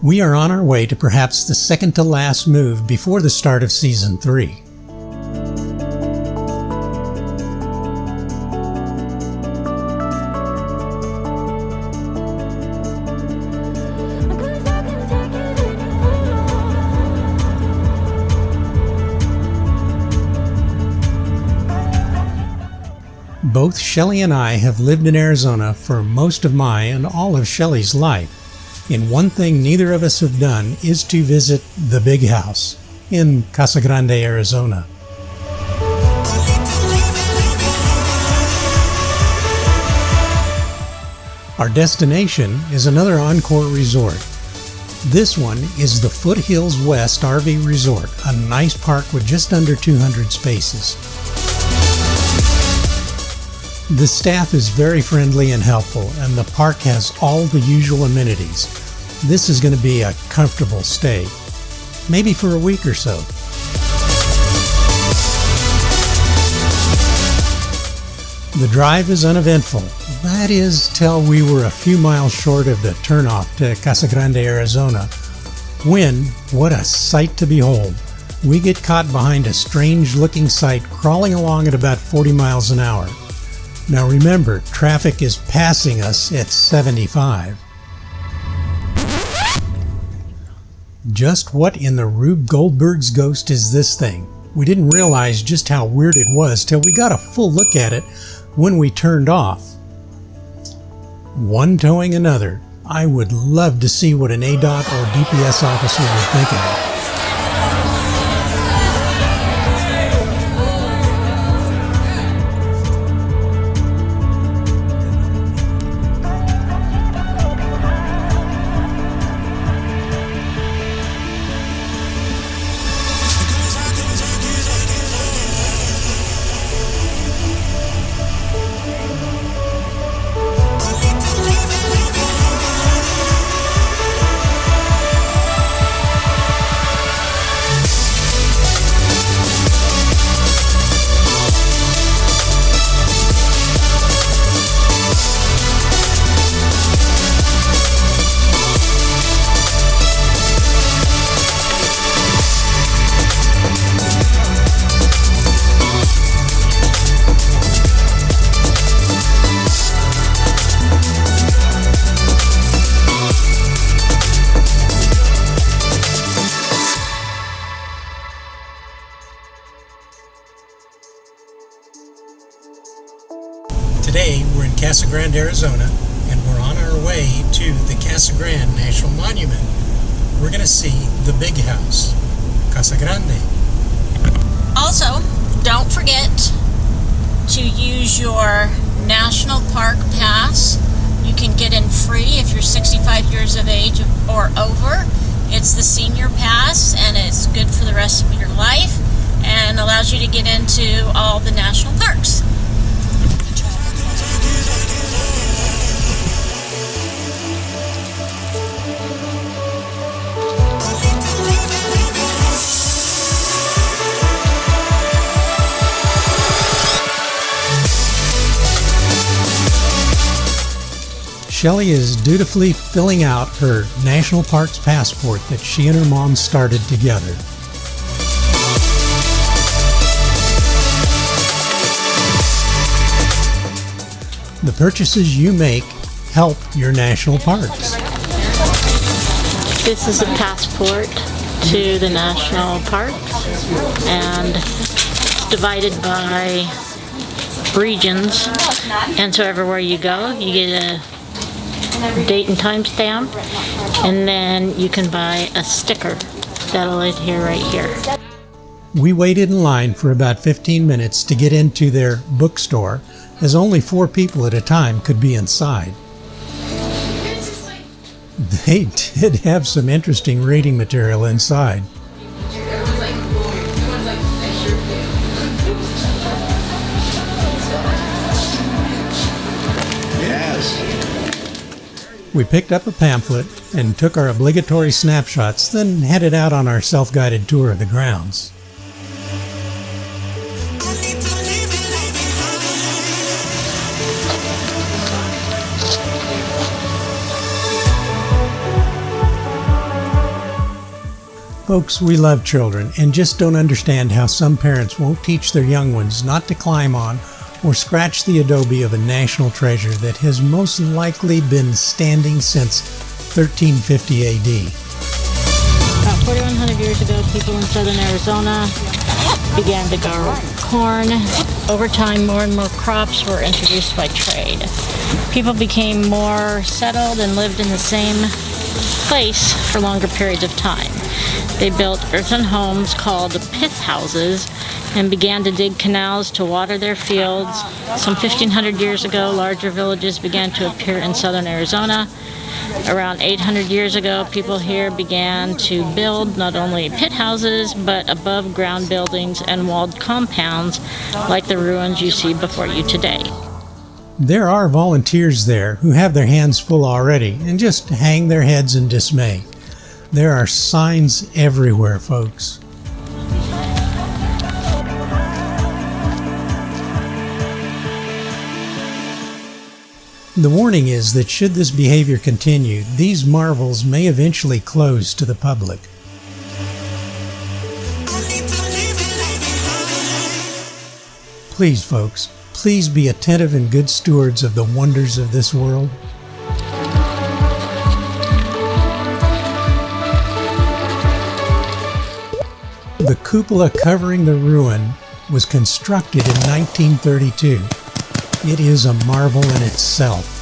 We are on our way to perhaps the second to last move before the start of Season 3. Both Shelly and I have lived in Arizona for most of my and all of Shelly's life. And one thing neither of us have done is to visit the big house in Casa Grande, Arizona. Our destination is another Encore resort. This one is the Foothills West RV Resort, a nice park with just under 200 spaces. The staff is very friendly and helpful, and the park has all the usual amenities. This is going to be a comfortable stay, maybe for a week or so. The drive is uneventful. That is, till we were a few miles short of the turnoff to Casa Grande, Arizona, when, what a sight to behold, we get caught behind a strange-looking sight crawling along at about 40 miles an hour. Now remember, traffic is passing us at 75. Just what in the Rube Goldberg's ghost is this thing? We didn't realize just how weird it was till we got a full look at it when we turned off. One towing another. I would love to see what an ADOT or DPS officer would think of it. Today we're in Casa Grande, Arizona, and we're on our way to the Casa Grande National Monument. We're going to see the big house, Casa Grande. Also, don't forget to use your National Park Pass. You can get in free if you're 65 years of age or over. It's the senior pass, and it's good for the rest of your life and allows you to get into all the national parks. Shelly is dutifully filling out her National Parks passport that she and her mom started together. The purchases you make help your national parks. This is a passport to the national parks, and it's divided by regions, and so everywhere you go you get a date and time stamp, and then you can buy a sticker that'll adhere right here. We waited in line for about 15 minutes to get into their bookstore, as only 4 people at a time could be inside. They did have some interesting reading material inside. We picked up a pamphlet and took our obligatory snapshots, then headed out on our self-guided tour of the grounds. Folks, we love children and just don't understand how some parents won't teach their young ones not to climb on or scratch the adobe of a national treasure that has most likely been standing since 1350 AD. About 4,100 years ago, people in southern Arizona began to grow corn. Over time, more and more crops were introduced by trade. People became more settled and lived in the same place for longer periods of time. They built earthen homes called pith houses and began to dig canals to water their fields. Some 1,500 years ago, larger villages began to appear in southern Arizona. Around 800 years ago, people here began to build not only pit houses, but above-ground buildings and walled compounds like the ruins you see before you today. There are volunteers there who have their hands full already and just hang their heads in dismay. There are signs everywhere, folks. The warning is that should this behavior continue, these marvels may eventually close to the public. Please, folks, please be attentive and good stewards of the wonders of this world. The cupola covering the ruin was constructed in 1932. It is a marvel in itself.